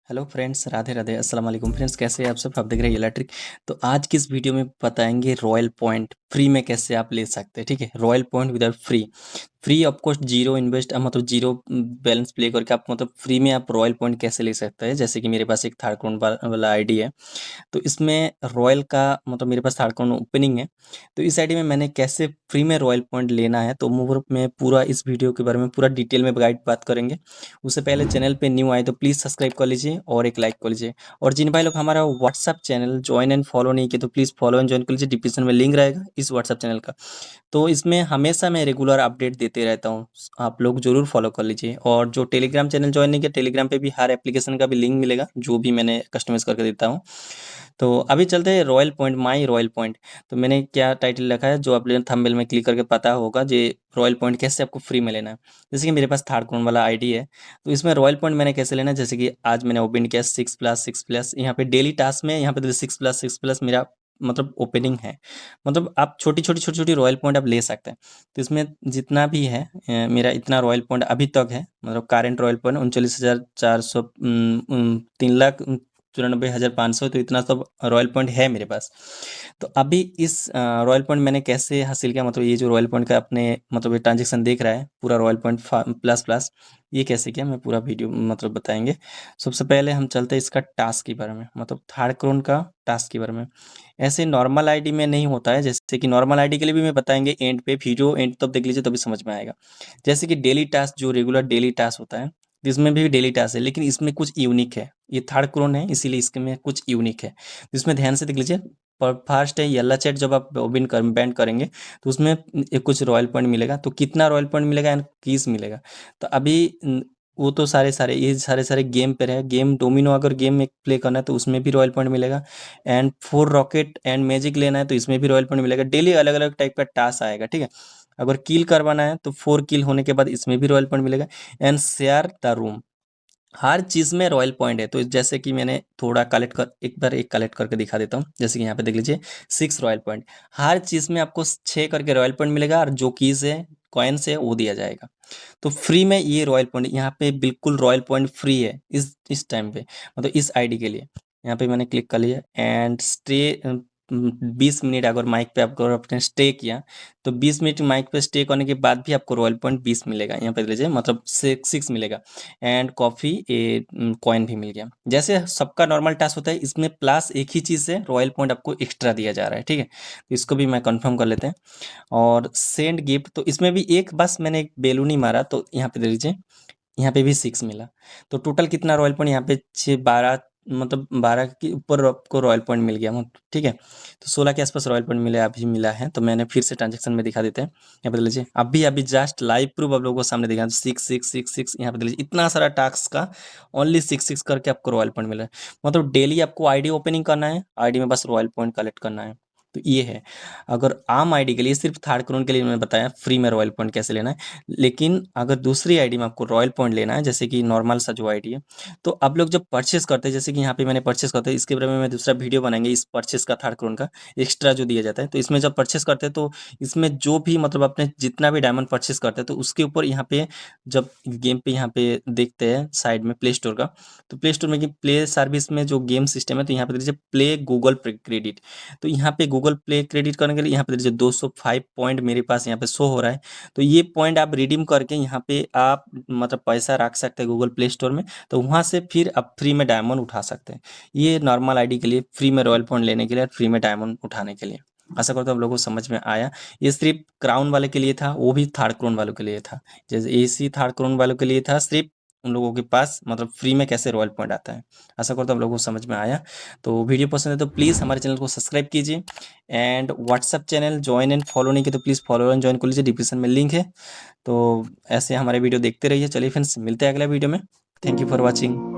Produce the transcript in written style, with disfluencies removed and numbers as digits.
Hello friends, Radhe Radhe, अस्सलाम वालेकुम friends. कैसे हैं आप सब? आप देख रहे हैं इलेक्ट्रिक। तो आज की इस वीडियो में बताएंगे रॉयल पॉइंट फ्री में कैसे आप ले सकते हैं। ठीक है, royal point without free of course, zero invest, मतलब जीरो बैलेंस प्ले करके आप मतलब फ्री में आप रॉयल पॉइंट कैसे ले सकते हैं। जैसे कि मेरे पास एक थर्ड अकाउंट वाला आईडी है, तो इसमें रॉयल का मतलब मेरे पास थर्ड अकाउंट ओपनिंग है। तो इस आईडी में मैंने कैसे फ्री में रॉयल पॉइंट लेना है, तो मैं पूरा इस वीडियो के बारे में पूरा डिटेल में गाइड बात करेंगे। उससे पहले चैनल पे न्यू आए तो प्लीज़ सब्सक्राइब कर लीजिए और एक लाइक कर लीजिए। और जिन भाई लोग हमारा WhatsApp channel join and follow नहीं किए तो प्लीज़ फॉलो एंड ज्वाइन कर लीजिए। डिस्क्रिप्शन में लिंक रहेगा इस व्हाट्सअप चैनल का। तो इसमें हमेशा मैं रेगुलर अपडेट देते रहता हूँ, आप लोग ज़रूर फॉलो कर लीजिए। और जो टेलीग्राम चैनल ज्वाइन नहीं किया, टेलीग्राम पे भी हर एप्लीकेशन का भी लिंक मिलेगा जो भी मैंने कस्टमाइज़ करके देता हूँ। तो अभी चलते हैं रॉयल पॉइंट, माई रॉयल पॉइंट। तो मैंने क्या टाइटल रखा है, जो आप थंबनेल में क्लिक करके पता होगा, जे रॉयल पॉइंट कैसे आपको फ्री में लेना है। जैसे कि मेरे पास थर्ड अकाउंट वाला आईडी है, तो इसमें रॉयल पॉइंट मैंने कैसे लेना है। जैसे कि आज मैंने ओपन किया 6+6+, यहाँ पे डेली टास्क में यहाँ पे 6+6+ मेरा मतलब ओपनिंग है। मतलब आप छोटी छोटी रॉयल पॉइंट आप ले सकते हैं। तो इसमें जितना भी है मेरा इतना रॉयल पॉइंट अभी तक है, मतलब करेंट रॉयल पॉइंट 39,400, 3,94,500। तो इतना सब रॉयल पॉइंट है मेरे पास। तो अभी इस रॉयल पॉइंट मैंने कैसे हासिल किया, मतलब ये जो रॉयल पॉइंट का अपने मतलब ये ट्रांजेक्शन देख रहा है पूरा रॉयल पॉइंट प्लस प्लस, ये कैसे किया मैं पूरा वीडियो मतलब बताएंगे। सबसे पहले हम चलते हैं इसका टास्क के बारे में, मतलब थर्ड क्रोन का टास्क के बारे में। ऐसे नॉर्मल आईडी में नहीं होता है, जैसे कि नॉर्मल आईडी के लिए भी मैं बताएंगे एंड पे, वीडियो एंड तब देख लीजिए तभी समझ में आएगा। जैसे कि डेली टास्क, जो रेगुलर डेली टास्क होता है, तो इसमें भी डेली टास्क है, लेकिन इसमें कुछ यूनिक है। ये थर्ड क्रोन है इसीलिए इसके में कुछ यूनिक है, तो इसमें ध्यान से देख लीजिए। पर फर्स्ट है येला चैट, जब आप ओबिन कर बैंड करेंगे तो उसमें कुछ रॉयल पॉइंट मिलेगा। तो कितना रॉयल पॉइंट मिलेगा एंड किस मिलेगा, तो अभी वो तो सारे सारे ये सारे सारे गेम पे रहे। गेम डोमिनो अगर गेम एक प्ले करना है तो उसमें भी रॉयल पॉइंट मिलेगा। एंड 4 रॉकेट एंड मैजिक लेना है तो इसमें भी रॉयल पॉइंट मिलेगा। डेली अलग अलग टाइप का टास्क आएगा, ठीक है। अगर किल करवाना है तो 4 किल होने के बाद इसमें भी रॉयल पॉइंट मिलेगा। एंड शेयर द रूम, हर चीज़ में रॉयल पॉइंट है। तो जैसे कि मैंने थोड़ा कलेक्ट कर एक बार एक कलेक्ट करके दिखा देता हूँ। जैसे कि यहाँ पे देख लीजिए 6 रॉयल पॉइंट, हर चीज़ में आपको 6 करके रॉयल पॉइंट मिलेगा, और जो कीज़ है कॉइन्स है वो दिया जाएगा। तो फ्री में ये रॉयल पॉइंट यहाँ पे बिल्कुल रॉयल पॉइंट फ्री है इस टाइम पे, मतलब इस आईडी के लिए। यहाँ पे मैंने क्लिक कर लिया एंड स्टे 20 मिनट अगर माइक पे आपको आपने स्टे किया, तो 20 मिनट माइक पे स्टे करने के बाद भी आपको रॉयल पॉइंट 20 मिलेगा। यहाँ पे देख लीजिए मतलब 6 मिलेगा। एंड कॉफ़ी कॉइन भी मिल गया। जैसे सबका नॉर्मल टास्क होता है, इसमें प्लस एक ही चीज़ से रॉयल पॉइंट आपको एक्स्ट्रा दिया जा रहा है, ठीक है। तो इसको भी मैं कंफर्म कर लेते हैं। और सेंड गिफ्ट, तो इसमें भी एक बस मैंने एक बैलून ही मारा, तो यहाँ पे दे लीजिए, यहाँ पे भी 6 मिला। तो टोटल कितना रॉयल पॉइंट यहाँ पे 12, मतलब 12 के ऊपर आपको रॉयल पॉइंट मिल गया, ठीक है। तो 16 के आसपास रॉयल पॉइंट मिले अभी मिला है। तो मैंने फिर से ट्रांजेक्शन में दिखा देते हैं। यहाँ पे देख लीजिए अभी अभी जस्ट लाइव प्रूफ आप लोगों को सामने दिखा, 6 यहाँ पे देख लीजिए इतना सारा टास्क का ओनली 6 करके आपको रॉयल पॉइंट मिला है। मतलब डेली आपको आईडी ओपनिंग करना है, आईडी में बस रॉयल पॉइंट कलेक्ट करना है। तो ये है। अगर आम आईडी के लिए, सिर्फ थर्ड क्रोन के लिए मैंने बताया फ्री में रॉयल पॉइंट कैसे लेना है। लेकिन अगर दूसरी आईडी में आपको रॉयल पॉइंट लेना है, जैसे कि नॉर्मल सा जो आईडी है, तो आप लोग जब परचेस करते हैं, जैसे कि यहाँ पे मैंने परचेस करते हैं, इसके बारे में मैं दूसरा वीडियो बनाएंगे इस परचेस का, थर्ड क्रोन का एक्स्ट्रा जो दिया जाता है। तो इसमें जब परचेस करते हैं तो इसमें जो भी मतलब अपने जितना भी डायमंड परचेस करते हैं, तो उसके ऊपर यहाँ पे जब गेम पे यहाँ पे देखते हैं साइड में प्ले स्टोर का, तो प्ले स्टोर में कि प्ले सर्विस में जो गेम सिस्टम है, तो यहाँ पे दीजिए प्ले गूगल क्रेडिट। तो यहाँ पे गूगल प्ले क्रेडिट करने के लिए यहाँ पे दीजिए 205 पॉइंट मेरे पास यहाँ पे शो हो रहा है। तो ये पॉइंट आप रिडीम करके यहाँ पे आप मतलब पैसा रख सकते हैं गूगल प्ले स्टोर में, तो वहाँ से फिर आप फ्री में डायमंड उठा सकते हैं। ये नॉर्मल आईडी के लिए फ्री में रॉयल पॉइंट लेने के लिए, फ्री में डायमंड उठाने के लिए। आशा करता हूँ आप लोगों को समझ में आया। ये सिर्फ क्राउन वाले के लिए था, वो भी थर्ड क्राउन वालों के लिए था। जैसे एसी थर्ड क्राउन वालों के लिए था, सिर्फ उन लोगों के पास मतलब फ्री में कैसे रॉयल पॉइंट आता है। आशा करता हूँ आप लोगों को समझ में आया। तो वीडियो पसंद है तो प्लीज़ हमारे चैनल को सब्सक्राइब कीजिए। And WhatsApp channel join and follow नहीं किया तो प्लीज़ फॉलो एंड ज्वाइन कर लीजिए, डिस्क्रिप्शन में लिंक है। तो ऐसे हमारे वीडियो देखते रहिए। चलिए फ्रेंड्स, मिलते हैं अगला वीडियो में। Thank you for watching.